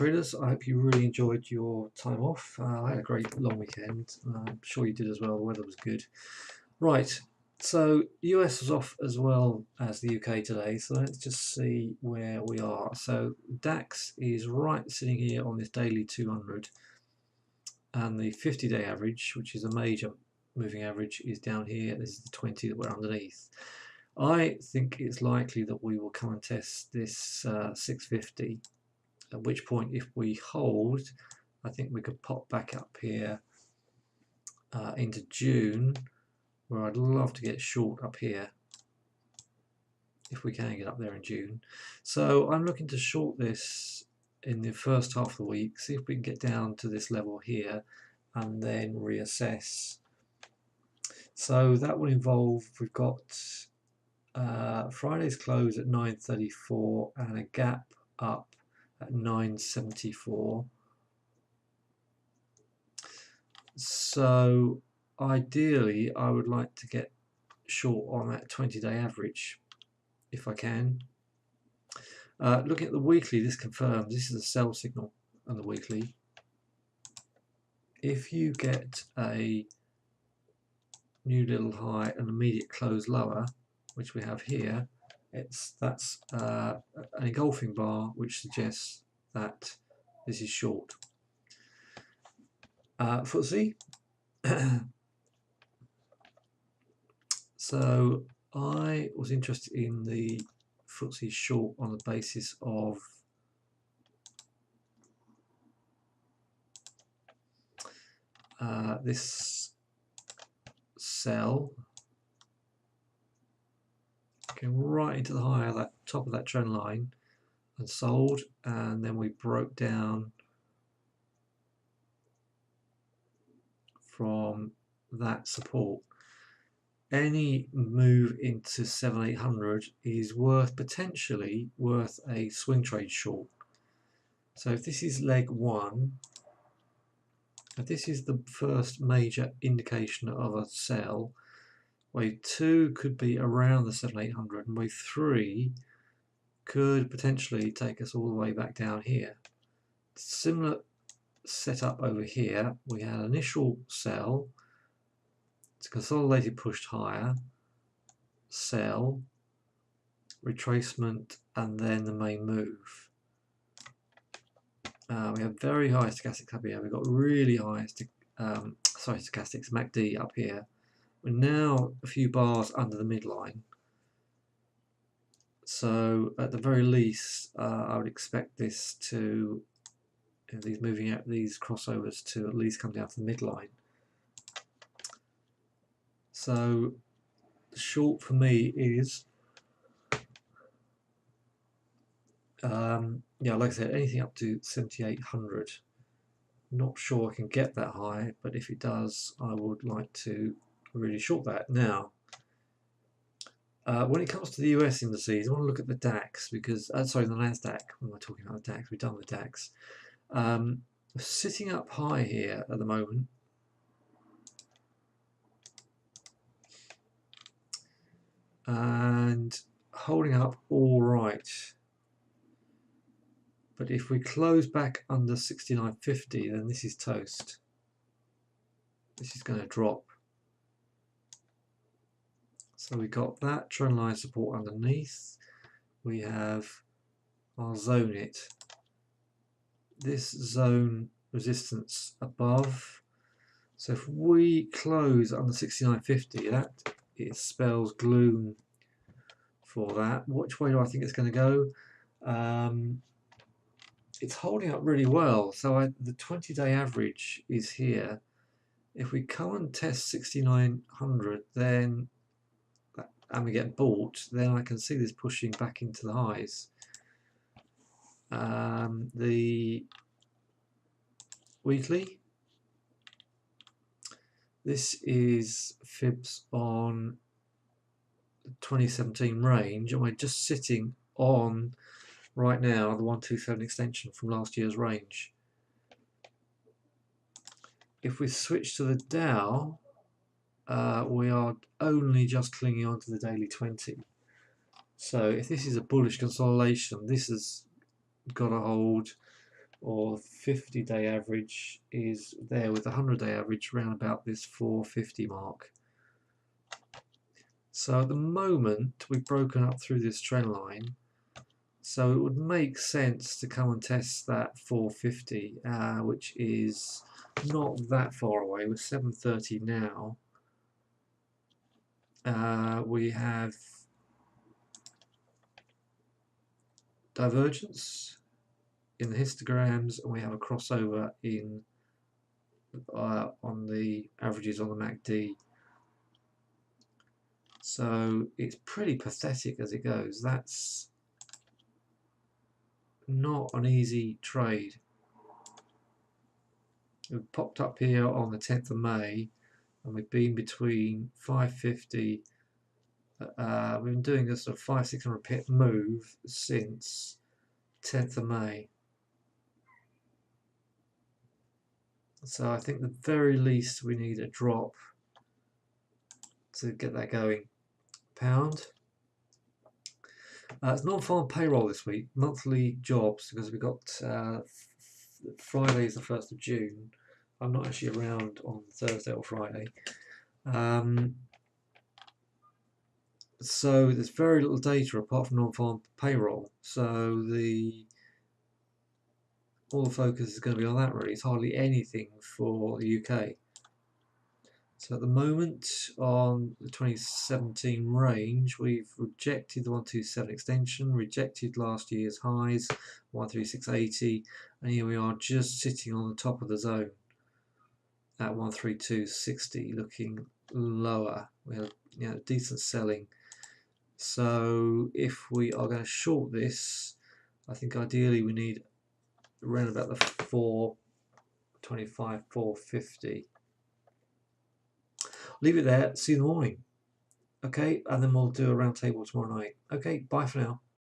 traders, I hope you really enjoyed your time off. I had a great long weekend. I'm sure you did as well. The weather was good. Right, so US was off as well as the UK today, so let's just see where we are. So DAX is right sitting here on this daily 200, and the 50-day average, which is a major moving average, is down here. This is the 20 that we're underneath. I think it's likely that we will come and test this 650. At which point, if we hold, I think we could pop back up here into June, where I'd love to get short up here, if we can get up there in June. So I'm looking to short this in the first half of the week, see if we can get down to this level here, and then reassess. So that will involve, we've got Friday's close at 934 and a gap up at 974. So ideally I would like to get short on that 20-day average if I can. Looking at the weekly, this confirms this is a sell signal on the weekly. If you get a new little high and immediate close lower, which we have here, that's an engulfing bar which suggests that this is short. FTSE. So I was interested in the FTSE short on the basis of this sell came right into the high of that top of that trend line and sold, and then we broke down from that support. Any move into 700-800 is potentially worth a swing trade short. So if this is leg one, if this is the first major indication of a sell, wave 2 could be around the 700-800, and wave 3 could potentially take us all the way back down here. Similar setup over here. We had initial sell, it's consolidated, pushed higher, sell, retracement, and then the main move. We have very high stochastics up here. We've got really high stochastics, MACD up here. We're now a few bars under the midline. So at the very least, I would expect this to, these crossovers to at least come down to the midline. So the short for me is, yeah, like I said, anything up to 7,800. Not sure I can get that high, but if it does, I would like to really short that. Now, when it comes to the US indices, I want to look at the DAX because, sorry, the NASDAQ. When we're talking about the DAX, we've done the DAX. Sitting up high here at the moment. And holding up all right. But if we close back under 69.50, then this is toast. This is going to drop. So we got that trend line support underneath. We have our zone it. This zone resistance above. So if we close under 69.50, that it spells gloom for that. Which way do I think it's going to go? It's holding up really well. So the 20-day average is here. If we come and test 6,900, then and we get bought, then I can see this pushing back into the highs. The weekly, this is fibs on the 2017 range, and we're just sitting on right now the 127 extension from last year's range. If we switch to the Dow, we are only just clinging on to the daily 20. So if this is a bullish consolidation, this has got to hold or 50-day average is there, with the 100-day average around about this 450 mark. So at the moment we've broken up through this trend line, so it would make sense to come and test that 450, which is not that far away. We're 7:30 now. We have divergence in the histograms, and we have a crossover in on the averages on the MACD. So it's pretty pathetic as it goes. That's not an easy trade. We've popped up here on the 10th of May, and we've been between 550. We've been doing a sort of 500-600 pip move since 10th of May. So I think the very least we need a drop to get that going. Pound. It's non-farm payroll this week, monthly jobs, because we've got Friday is the 1st of June. I'm not actually around on Thursday or Friday. So there's very little data apart from non-farm payroll. So all the focus is going to be on that really. It's hardly anything for the UK. So at the moment on the 2017 range, we've rejected the 127 extension, rejected last year's highs, 136.80, and here we are just sitting on the top of the zone at 132.60, looking lower. We have decent selling. So if we are going to short this, I think ideally we need around about the 425, 450. Leave it there, see you in the morning. Okay, and then we'll do a round table tomorrow night. Okay, bye for now.